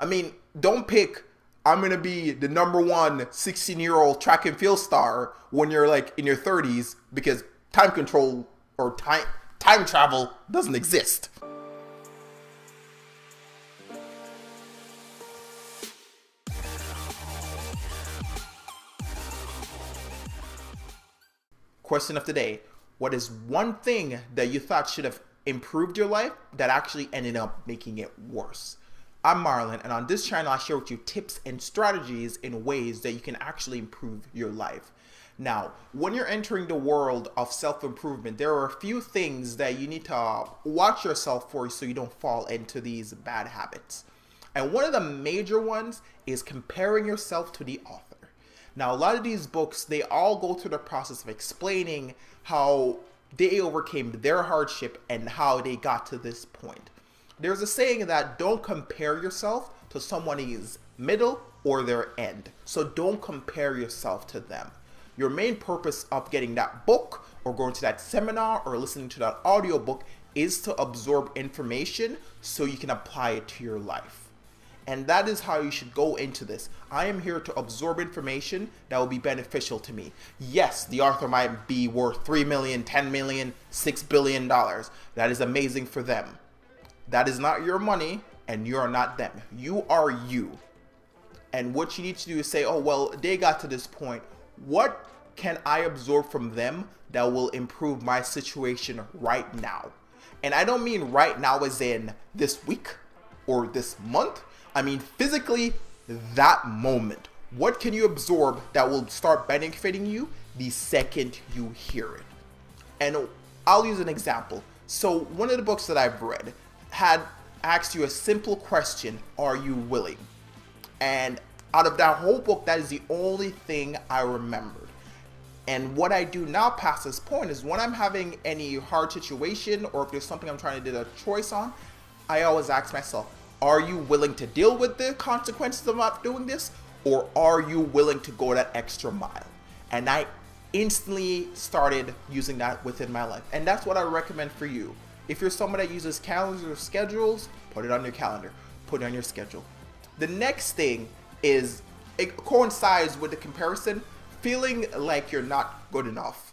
I mean, don't pick, I'm going to be the number one 16-year-old track and field star when you're like in your 30s, because time control or time travel doesn't exist. Question of the day: what is one thing that you thought should have improved your life that actually ended up making it worse? I'm Marlon, and on this channel I share with you tips and strategies in ways that you can actually improve your life. Now, when you're entering the world of self-improvement, there are a few things that you need to watch yourself for so you don't fall into these bad habits. And one of the major ones is comparing yourself to the author. Now, a lot of these books, they all go through the process of explaining how they overcame their hardship and how they got to this point. There's a saying that don't compare yourself to someone's middle or their end. So don't compare yourself to them. Your main purpose of getting that book or going to that seminar or listening to that audiobook is to absorb information so you can apply it to your life. And that is how you should go into this. I am here to absorb information that will be beneficial to me. Yes, the author might be worth $3 million, $10 million, $6 billion. That is amazing for them. That is not your money, and you are not them. You are you. And what you need to do is say, oh, well, they got to this point. What can I absorb from them that will improve my situation right now? And I don't mean right now as in this week or this month. I mean physically that moment. What can you absorb that will start benefiting you the second you hear it? And I'll use an example. So one of the books that I've read had asked you a simple question: are you willing? And out of that whole book, that is the only thing I remembered. And what I do now past this point is when I'm having any hard situation, or if there's something I'm trying to do a choice on, I always ask myself, are you willing to deal with the consequences of not doing this? Or are you willing to go that extra mile? And I instantly started using that within my life. And that's what I recommend for you. If you're someone that uses calendars or schedules, put it on your calendar, put it on your schedule. The next thing is, it coincides with the comparison, feeling like you're not good enough.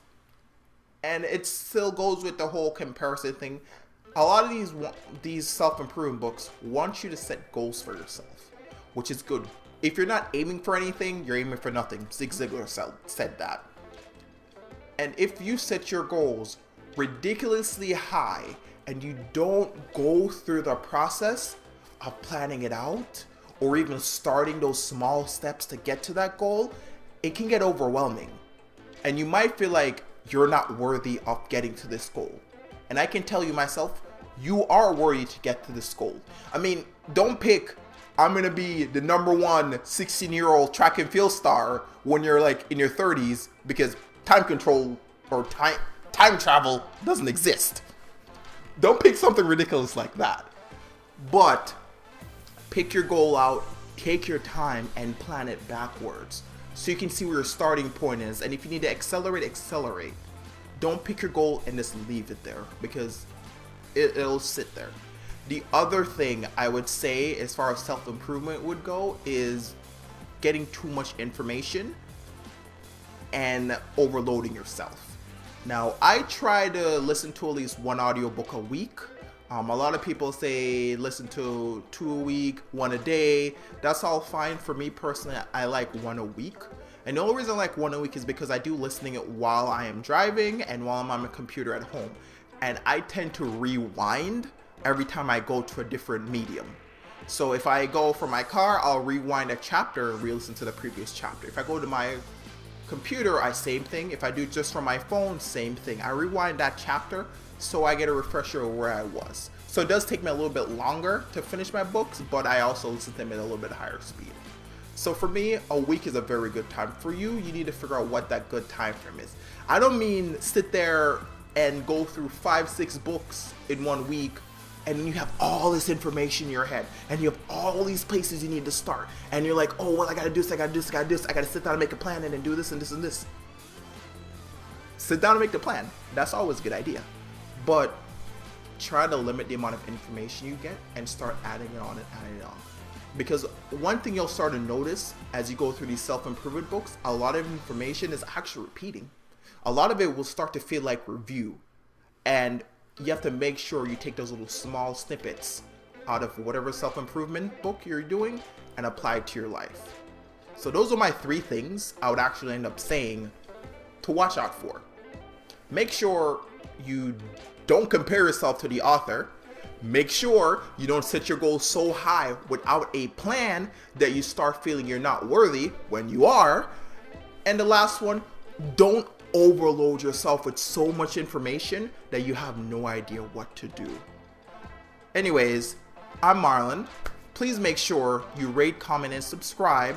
And it still goes with the whole comparison thing. A lot of these self-improvement books want you to set goals for yourself, which is good. If you're not aiming for anything, you're aiming for nothing. Zig Ziglar said that. And if you set your goals ridiculously high and you don't go through the process of planning it out or even starting those small steps to get to that goal, it can get overwhelming. And you might feel like you're not worthy of getting to this goal. And I can tell you myself, you are worthy to get to this goal. I mean, don't pick, I'm going to be the number one 16-year-old track and field star when you're like in your 30s, because time control or time travel doesn't exist. Don't pick something ridiculous like that. But pick your goal out, take your time, and plan it backwards so you can see where your starting point is. And if you need to accelerate, accelerate. Don't pick your goal and just leave it there, because it'll sit there. The other thing I would say as far as self-improvement would go is getting too much information and overloading yourself. Now, I try to listen to at least one audiobook a week. A lot of people say listen to 2 a week, 1 a day. That's all fine. For me personally, I like 1 a week. And the only reason I like 1 a week is because I do listening it while I am driving and while I'm on my computer at home. And I tend to rewind every time I go to a different medium. So if I go from my car, I'll rewind a chapter and re-listen to the previous chapter. If I go to my computer, same thing. If I do just from my phone, same thing. I rewind that chapter so I get a refresher of where I was. So it does take me a little bit longer to finish my books, but I also listen to them at a little bit higher speed. So for me, a week is a very good time. For you, you need to figure out what that good time frame is. I don't mean sit there and go through 5-6 books in 1 week and you have all this information in your head and you have all these places you need to start and you're like, oh, well, I gotta do this, I gotta do this, I gotta do this, I gotta sit down and make a plan and then do this and this and this. Sit down and make the plan. That's always a good idea. But try to limit the amount of information you get and start adding it on and adding it on. Because one thing you'll start to notice as you go through these self-improvement books, a lot of information is actually repeating. A lot of it will start to feel like review. And you have to make sure you take those little small snippets out of whatever self-improvement book you're doing and apply it to your life. So those are my 3 things I would actually end up saying to watch out for. Make sure you don't compare yourself to the author. Make sure you don't set your goals so high without a plan that you start feeling you're not worthy when you are. And the last one, don't overload yourself with so much information that you have no idea what to do. Anyways, I'm Marlon. Please make sure you rate, comment, and subscribe.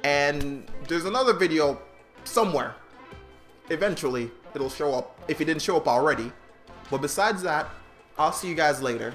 And there's another video somewhere. Eventually, it'll show up if it didn't show up already. But besides that, I'll see you guys later.